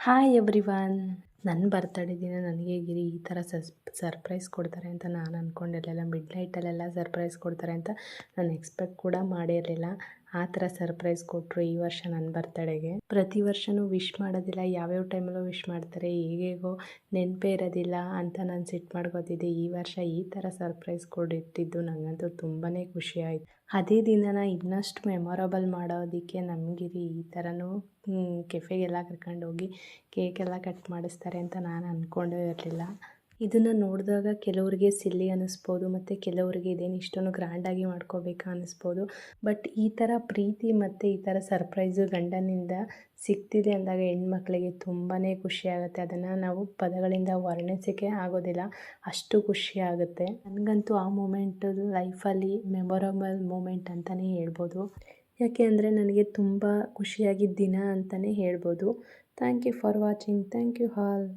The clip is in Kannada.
Hi everyone. ನನ್ನ ಬರ್ತಡೇ ದಿನ ನನಗೆ ಗಿರಿ ಈ ಥರ ಸರ್ಪ್ರೈಸ್ ಕೊಡ್ತಾರೆ ಅಂತ ನಾನು ಅಂದ್ಕೊಂಡಿರಲಿಲ್ಲ. ಮಿಡ್ ನೈಟಲ್ಲೆಲ್ಲ ಸರ್ಪ್ರೈಸ್ ಕೊಡ್ತಾರೆ ಅಂತ ನಾನು ಎಕ್ಸ್ಪೆಕ್ಟ್ ಕೂಡ ಮಾಡಿರಲಿಲ್ಲ. ಆ ಥರ ಸರ್ಪ್ರೈಸ್ ಕೊಟ್ಟರು ಈ ವರ್ಷ ನನ್ನ ಬರ್ತಡೇಗೆ. ಪ್ರತಿ ವರ್ಷವೂ ವಿಶ್ ಮಾಡೋದಿಲ್ಲ, ಯಾವ್ಯಾವ ಟೈಮಲ್ಲೂ ವಿಶ್ ಮಾಡ್ತಾರೆ, ಹೇಗೇಗೋ ನೆನಪೇ ಇರೋದಿಲ್ಲ ಅಂತ ನಾನು ಸಿಟ್ಟು ಮಾಡ್ಕೋತಿದ್ದೆ. ಈ ವರ್ಷ ಈ ಥರ ಸರ್ಪ್ರೈಸ್ ಕೊಟ್ಟಿದ್ದು ನನಗಂತೂ ತುಂಬಾ ಖುಷಿ ಆಯಿತು. ಅದೇ ದಿನನ ಇನ್ನಷ್ಟು ಮೆಮೊರಬಲ್ ಮಾಡೋದಕ್ಕೆ ನಮಗಿರಿ ಈ ಥರನೂ ಕೆಫೆಗೆಲ್ಲ ಕರ್ಕೊಂಡೋಗಿ ಕೇಕೆಲ್ಲ ಕಟ್ ಮಾಡಿಸ್ತಾರೆ ಅಂತ ನಾನು ಅಂದ್ಕೊಂಡೇ ಇರಲಿಲ್ಲ. ಇದನ್ನು ನೋಡಿದಾಗ ಕೆಲವರಿಗೆ ಸಿಲ್ಲಿ ಅನ್ನಿಸ್ಬೋದು, ಮತ್ತು ಕೆಲವರಿಗೆ ಇದೇನು ಇಷ್ಟೊಂದು ಗ್ರ್ಯಾಂಡಾಗಿ ಮಾಡ್ಕೋಬೇಕಾ ಅನ್ನಿಸ್ಬೋದು. ಬಟ್ ಈ ಥರ ಪ್ರೀತಿ ಮತ್ತು ಈ ಥರ ಸರ್ಪ್ರೈಸು ಗಂಡನಿಂದ ಸಿಗ್ತಿದೆ ಅಂದಾಗ ಹೆಣ್ಮಕ್ಳಿಗೆ ತುಂಬಾ ಖುಷಿಯಾಗುತ್ತೆ. ಅದನ್ನು ನಾವು ಪದಗಳಿಂದ ವರ್ಣಿಸೋಕ್ಕೆ ಆಗೋದಿಲ್ಲ, ಅಷ್ಟು ಖುಷಿಯಾಗುತ್ತೆ. ನನಗಂತೂ ಆ ಮೂಮೆಂಟು ಲೈಫಲ್ಲಿ ಮೆಮೊರಬಲ್ ಮೂಮೆಂಟ್ ಅಂತಲೇ ಹೇಳ್ಬೋದು. ಯಾಕೆ ಅಂದರೆ ನನಗೆ ತುಂಬ ಖುಷಿಯಾಗಿದ್ದ ದಿನ ಅಂತಲೇ ಹೇಳ್ಬೋದು. Thank you for watching. Thank you all.